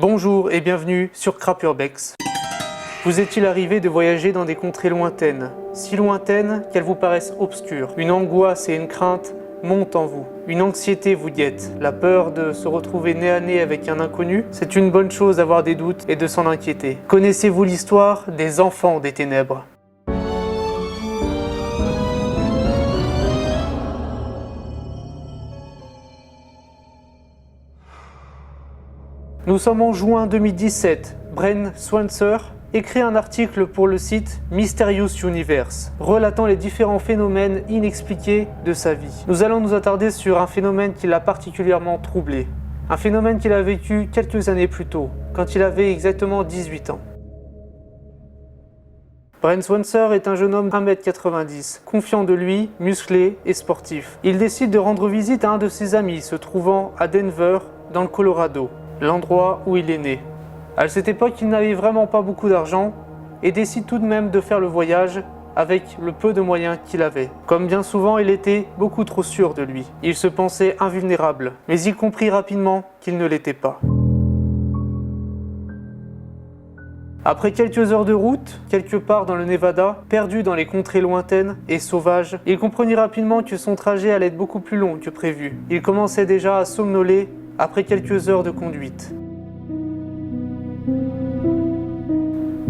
Bonjour et bienvenue sur Crapurbex. Vous est-il arrivé de voyager dans des contrées lointaines, si lointaines qu'elles vous paraissent obscures? Une angoisse et une crainte montent en vous, une anxiété vous guette, la peur de se retrouver nez à nez avec un inconnu. C'est une bonne chose d'avoir des doutes et de s'en inquiéter. Connaissez-vous l'histoire des enfants des ténèbres? Nous sommes en juin 2017. Brent Swancer écrit un article pour le site Mysterious Universe, relatant les différents phénomènes inexpliqués de sa vie. Nous allons nous attarder sur un phénomène qui l'a particulièrement troublé. Un phénomène qu'il a vécu quelques années plus tôt, quand il avait exactement 18 ans. Brent Swancer est un jeune homme 1m90, confiant de lui, musclé et sportif. Il décide de rendre visite à un de ses amis se trouvant à Denver, dans le Colorado, l'endroit où il est né. À cette époque, il n'avait vraiment pas beaucoup d'argent et décide tout de même de faire le voyage avec le peu de moyens qu'il avait. Comme bien souvent, il était beaucoup trop sûr de lui. Il se pensait invulnérable, mais il comprit rapidement qu'il ne l'était pas. Après quelques heures de route, quelque part dans le Nevada, perdu dans les contrées lointaines et sauvages, il comprenait rapidement que son trajet allait être beaucoup plus long que prévu. Il commençait déjà à somnoler après quelques heures de conduite.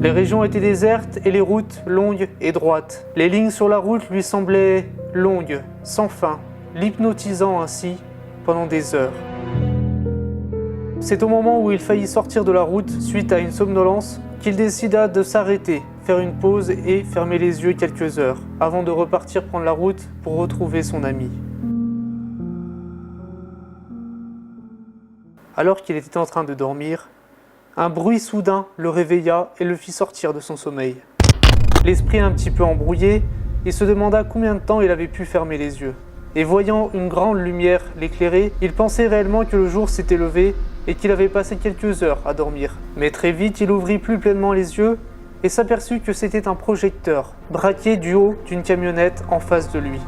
Les régions étaient désertes et les routes longues et droites. Les lignes sur la route lui semblaient longues, sans fin, l'hypnotisant ainsi pendant des heures. C'est au moment où il faillit sortir de la route suite à une somnolence qu'il décida de s'arrêter, faire une pause et fermer les yeux quelques heures avant de repartir prendre la route pour retrouver son ami. Alors qu'il était en train de dormir, un bruit soudain le réveilla et le fit sortir de son sommeil. L'esprit un petit peu embrouillé, il se demanda combien de temps il avait pu fermer les yeux. Et voyant une grande lumière l'éclairer, il pensait réellement que le jour s'était levé et qu'il avait passé quelques heures à dormir. Mais très vite, il ouvrit plus pleinement les yeux et s'aperçut que c'était un projecteur, braqué du haut d'une camionnette en face de lui.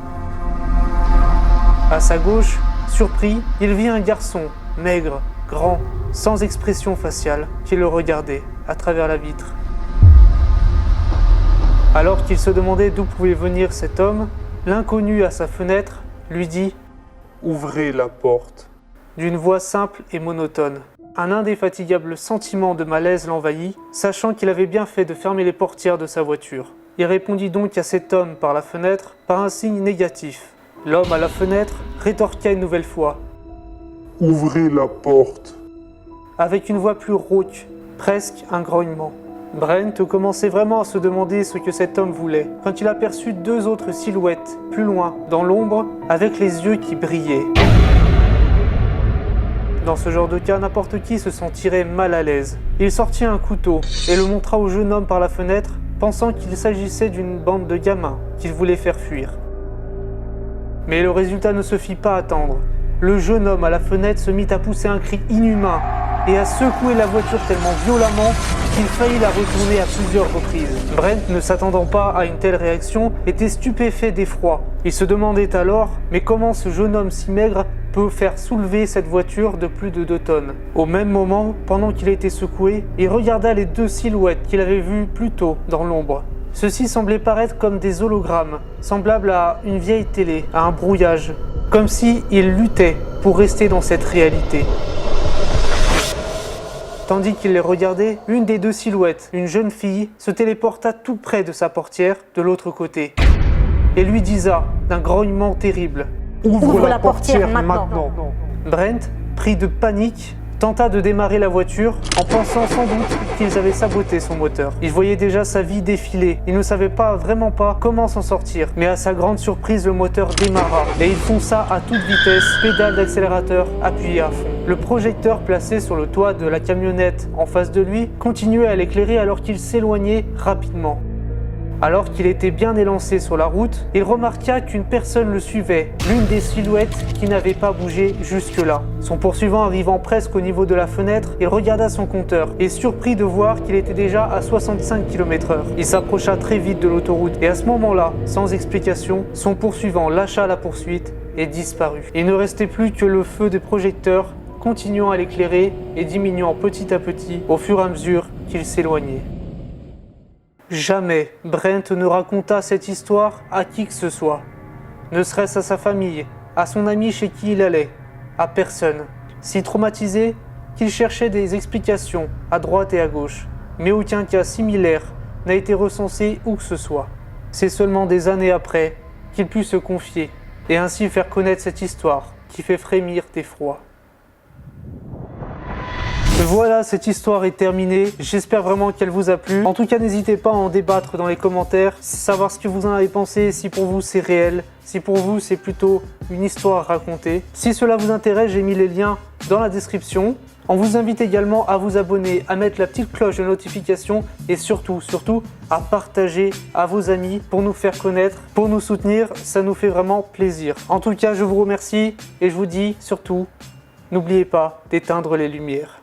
À sa gauche, surpris, il vit un garçon, maigre, grand, sans expression faciale, qui le regardait à travers la vitre. Alors qu'il se demandait d'où pouvait venir cet homme, l'inconnu à sa fenêtre lui dit « Ouvrez la porte » d'une voix simple et monotone. Un indéfatigable sentiment de malaise l'envahit, sachant qu'il avait bien fait de fermer les portières de sa voiture. Il répondit donc à cet homme par la fenêtre par un signe négatif. L'homme à la fenêtre rétorqua une nouvelle fois « Ouvrez la porte » avec une voix plus rauque, presque un grognement. Brent commençait vraiment à se demander ce que cet homme voulait, quand il aperçut deux autres silhouettes, plus loin, dans l'ombre, avec les yeux qui brillaient. Dans ce genre de cas, n'importe qui se sentirait mal à l'aise. Il sortit un couteau et le montra au jeune homme par la fenêtre, pensant qu'il s'agissait d'une bande de gamins qu'il voulait faire fuir. Mais le résultat ne se fit pas attendre. Le jeune homme à la fenêtre se mit à pousser un cri inhumain et à secouer la voiture tellement violemment qu'il faillit la retourner à plusieurs reprises. Brent, ne s'attendant pas à une telle réaction, était stupéfait d'effroi. Il se demandait alors, mais comment ce jeune homme si maigre peut faire soulever cette voiture de plus de 2 tonnes? Au même moment, pendant qu'il était secoué, il regarda les deux silhouettes qu'il avait vues plus tôt dans l'ombre. Ceux-ci semblaient paraître comme des hologrammes, semblables à une vieille télé, à un brouillage, comme s'ils luttaient pour rester dans cette réalité. Tandis qu'il les regardait, une des deux silhouettes, une jeune fille, se téléporta tout près de sa portière, de l'autre côté, et lui disa, d'un grognement terrible, « Ouvre la portière maintenant !» Brent, pris de panique, tenta de démarrer la voiture en pensant sans doute qu'ils avaient saboté son moteur. Il voyait déjà sa vie défiler, il ne savait vraiment pas comment s'en sortir. Mais à sa grande surprise, le moteur démarra et il fonça à toute vitesse, pédale d'accélérateur appuyée à fond. Le projecteur placé sur le toit de la camionnette en face de lui continuait à l'éclairer alors qu'il s'éloignait rapidement. Alors qu'il était bien élancé sur la route, il remarqua qu'une personne le suivait, l'une des silhouettes qui n'avait pas bougé jusque-là. Son poursuivant arrivant presque au niveau de la fenêtre, il regarda son compteur et surpris de voir qu'il était déjà à 65 km/h. Il s'approcha très vite de l'autoroute et à ce moment-là, sans explication, son poursuivant lâcha la poursuite et disparut. Il ne restait plus que le feu des projecteurs continuant à l'éclairer et diminuant petit à petit au fur et à mesure qu'il s'éloignait. Jamais Brent ne raconta cette histoire à qui que ce soit, ne serait-ce à sa famille, à son ami chez qui il allait, à personne, si traumatisé qu'il cherchait des explications à droite et à gauche, mais aucun cas similaire n'a été recensé où que ce soit. C'est seulement des années après qu'il put se confier et ainsi faire connaître cette histoire qui fait frémir d'effroi. Voilà, cette histoire est terminée. J'espère vraiment qu'elle vous a plu. En tout cas, n'hésitez pas à en débattre dans les commentaires, savoir ce que vous en avez pensé, si pour vous c'est réel, si pour vous c'est plutôt une histoire racontée. Si cela vous intéresse, j'ai mis les liens dans la description. On vous invite également à vous abonner, à mettre la petite cloche de notification et surtout à partager à vos amis pour nous faire connaître, pour nous soutenir. Ça nous fait vraiment plaisir. En tout cas, je vous remercie et je vous dis surtout, n'oubliez pas d'éteindre les lumières.